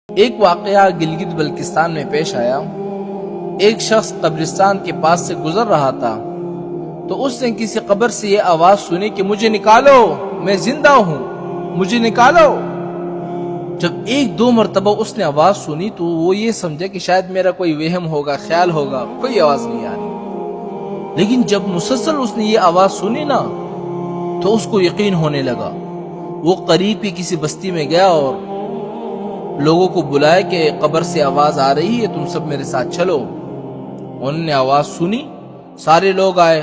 ایک واقعہ گلگت بلتستان میں پیش آیا۔ ایک شخص قبرستان کے پاس سے گزر رہا تھا تو اس نے کسی قبر سے یہ آواز سنی کہ مجھے نکالو، میں زندہ ہوں، مجھے نکالو۔ جب ایک دو مرتبہ اس نے آواز سنی تو وہ یہ سمجھا کہ شاید میرا کوئی وہم ہوگا، خیال ہوگا، کوئی آواز نہیں آ رہی۔ لیکن جب مسلسل اس نے یہ آواز سنی نا تو اس کو یقین ہونے لگا۔ وہ قریب کی کسی بستی میں گیا اور لوگوں کو بلایا کہ قبر سے آواز آ رہی ہے، تم سب میرے ساتھ چلو۔ انہوں نے آواز سنی، سارے لوگ آئے،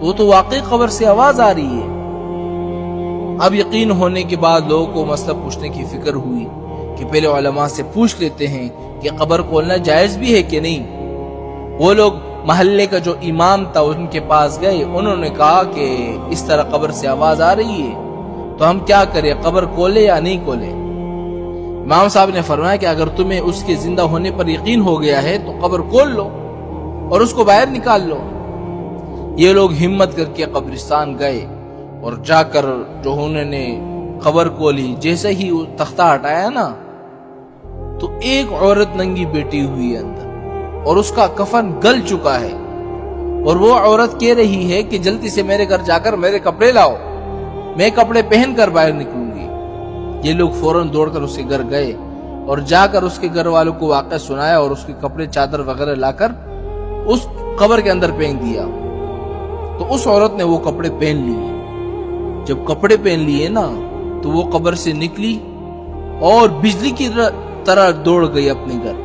وہ تو واقعی قبر سے آواز آ رہی ہے۔ اب یقین ہونے کے بعد لوگوں کو مسئلہ پوچھنے کی فکر ہوئی کہ پہلے علماء سے پوچھ لیتے ہیں کہ قبر کھولنا جائز بھی ہے کہ نہیں۔ وہ لوگ محلے کا جو امام تھا ان کے پاس گئے، انہوں نے کہا کہ اس طرح قبر سے آواز آ رہی ہے تو ہم کیا کریں، قبر کھولے یا نہیں کھولے؟ امام صاحب نے فرمایا کہ اگر تمہیں اس کے زندہ ہونے پر یقین ہو گیا ہے تو قبر کھول لو اور اس کو باہر نکال لو۔ یہ لوگ ہمت کر کے قبرستان گئے اور جا کر جو انہوں نے قبر کھولی، جیسے ہی تختہ ہٹایا نا تو ایک عورت ننگی بیٹھی ہوئی ہے اندر اور اس کا کفن گل چکا ہے، اور وہ عورت کہہ رہی ہے کہ جلدی سے میرے گھر جا کر میرے کپڑے لاؤ، میں کپڑے پہن کر باہر نکلوں گی۔ یہ لوگ فوراً دوڑ کر اس کے گھر گئے اور جا کر اس کے گھر والوں کو واقعہ سنایا اور اس کے کپڑے چادر وغیرہ لا کر اس قبر کے اندر پہن دیا۔ تو اس عورت نے وہ کپڑے پہن لیے۔ جب کپڑے پہن لیے نا تو وہ قبر سے نکلی اور بجلی کی طرح دوڑ گئی اپنے گھر،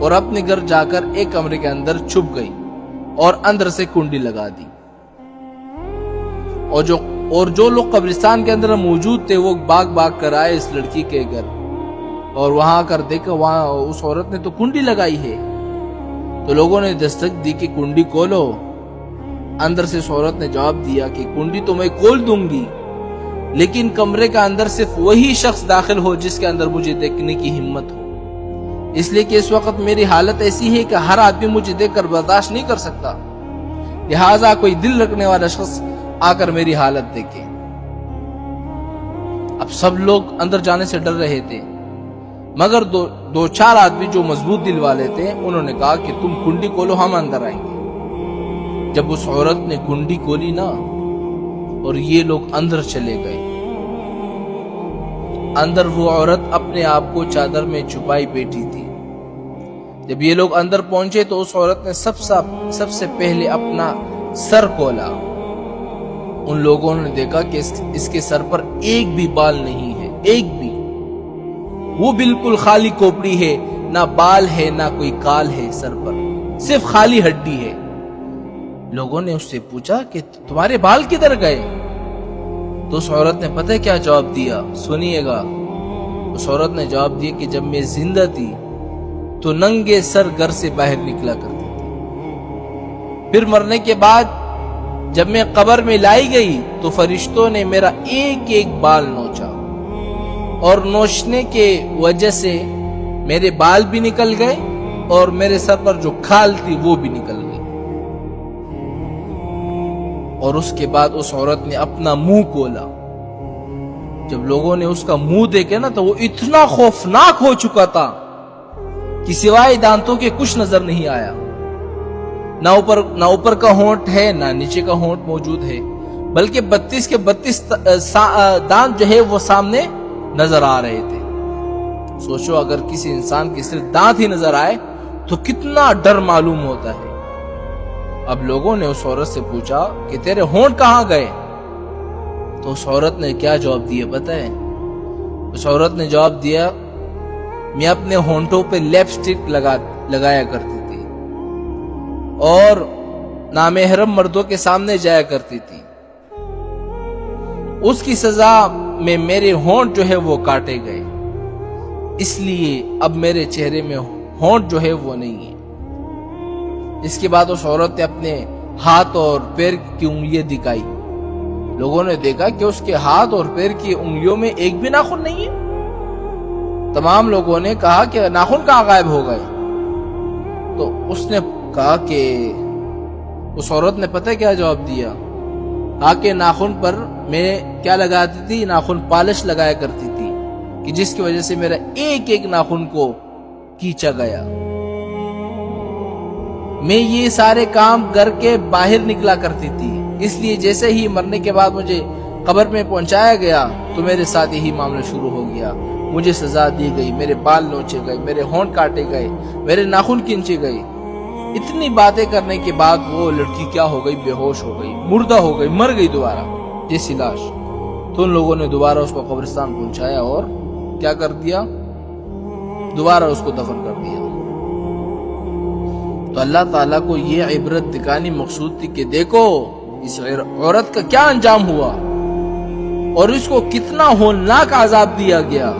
اور اپنے گھر جا کر ایک کمرے کے اندر چھپ گئی اور اندر سے کنڈی لگا دی۔ اور جو لوگ قبرستان کے اندر موجود تھے وہ بھاگ کر آئے اس لڑکی کے گھر، اور وہاں آ کر دیکھا وہاں اس عورت نے تو کنڈی لگائی ہے۔ تو لوگوں نے دستک دی کہ کنڈی کھولو۔ اندر سے اس عورت نے جواب دیا کہ کنڈی تو میں کھول دوں گی، لیکن کمرے کا اندر صرف وہی شخص داخل ہو جس کے اندر مجھے دیکھنے کی ہمت ہو، اس لیے کہ اس وقت میری حالت ایسی ہے کہ ہر آدمی مجھے دیکھ کر برداشت نہیں کر سکتا، لہٰذا کوئی دل رکھنے والا شخص آ کر میری حالت دیکھے۔ اب سب لوگ اندر جانے سے ڈر رہے تھے، مگر دو چار آدمی جو مضبوط دل والے تھے انہوں نے کہا کہ تم کنڈی کھولو، ہم اندر آئیں گے۔ جب اس عورت نے کنڈی کھولی نا اور یہ لوگ اندر چلے گئے، اندر وہ عورت اپنے آپ کو چادر میں چھپائی بیٹھی تھی۔ جب یہ لوگ اندر پہنچے تو اس عورت نے سب سے پہلے اپنا سر کھولا۔ ان لوگوں نے دیکھا کہ اس کے سر پر ایک بھی بال نہیں ہے، ایک بھی، وہ بالکل خالی کھوپڑی ہے، نہ بال ہے نہ کوئی کال ہے سر پر، صرف خالی ہڈی ہے۔ لوگوں نے اس سے پوچھا کہ تمہارے بال کدھر گئے؟ تو اس عورت نے پتہ کیا جواب دیا؟ سنیے گا۔ اس عورت نے جواب دیا کہ جب میں زندہ تھی تو ننگے سر گھر سے باہر نکلا کرتی تھی، پھر مرنے کے بعد جب میں قبر میں لائی گئی تو فرشتوں نے میرا ایک ایک بال نوچا، اور نوچنے کے وجہ سے میرے بال بھی نکل گئے اور میرے سر پر جو کھال تھی وہ بھی نکل گئی۔ اور اس کے بعد اس عورت نے اپنا منہ کھولا۔ جب لوگوں نے اس کا منہ دیکھا نا تو وہ اتنا خوفناک ہو چکا تھا کہ سوائے دانتوں کے کچھ نظر نہیں آیا، نہ اوپر کا ہونٹ ہے نہ نیچے کا ہونٹ موجود ہے، بلکہ 32 کے 32 دانت جو ہے وہ سامنے نظر آ رہے تھے۔ سوچو اگر کسی انسان کے صرف دانت ہی نظر آئے تو کتنا ڈر معلوم ہوتا ہے۔ اب لوگوں نے اس عورت سے پوچھا کہ تیرے ہونٹ کہاں گئے؟ تو اس عورت نے کیا جواب دیا پتہ ہے؟ اس عورت نے جواب دیا، میں اپنے ہونٹوں پہ لپسٹک لگایا کرتی تھی اور نامحرم مردوں کے سامنے جایا کرتی تھی، اس کی سزا میں میرے ہونٹ جو ہے وہ کاٹے گئے، اس لیے اب میرے چہرے میں ہونٹ جو ہے وہ نہیں ہے۔ اس کے بعد اس عورت نے اپنے ہاتھ اور پیر کی انگلیاں دکھائی۔ لوگوں نے دیکھا کہ اس کے ہاتھ اور پیر کی انگلیوں میں ایک بھی ناخن نہیں ہے۔ تمام لوگوں نے کہا کہ ناخن کہاں غائب ہو گئے؟ تو اس نے کہا کہ اس عورت نے پتہ کیا جواب دیا؟ کہا کہ ناخن پر میں کیا لگاتی تھی؟ ناخن پالش لگایا کرتی تھی، کہ جس کی وجہ سے میرا ایک ایک ناخن کو کھینچا گیا۔ میں یہ سارے کام کر کے باہر نکلا کرتی تھی، اس لیے جیسے ہی مرنے کے بعد مجھے قبر میں پہنچایا گیا تو میرے ساتھ یہی معاملہ شروع ہو گیا۔ مجھے سزا دی گئی، میرے بال نوچے گئے، میرے ہونٹ کاٹے گئے، میرے ناخن کھینچے گئے۔ اتنی باتیں کرنے کے بعد وہ لڑکی کیا ہو گئی؟ بے ہوش ہو گئی، مردہ ہو گئی، مر گئی دوبارہ جیسی لاش۔ تو ان لوگوں نے دوبارہ اس کو قبرستان پہنچایا اور کیا کر دیا؟ دوبارہ اس کو دفن کر دیا۔ تو اللہ تعالیٰ کو یہ عبرت دکھانی مقصود تھی کہ دیکھو اس عورت کا کیا انجام ہوا اور اس کو کتنا ہولناک عذاب دیا گیا۔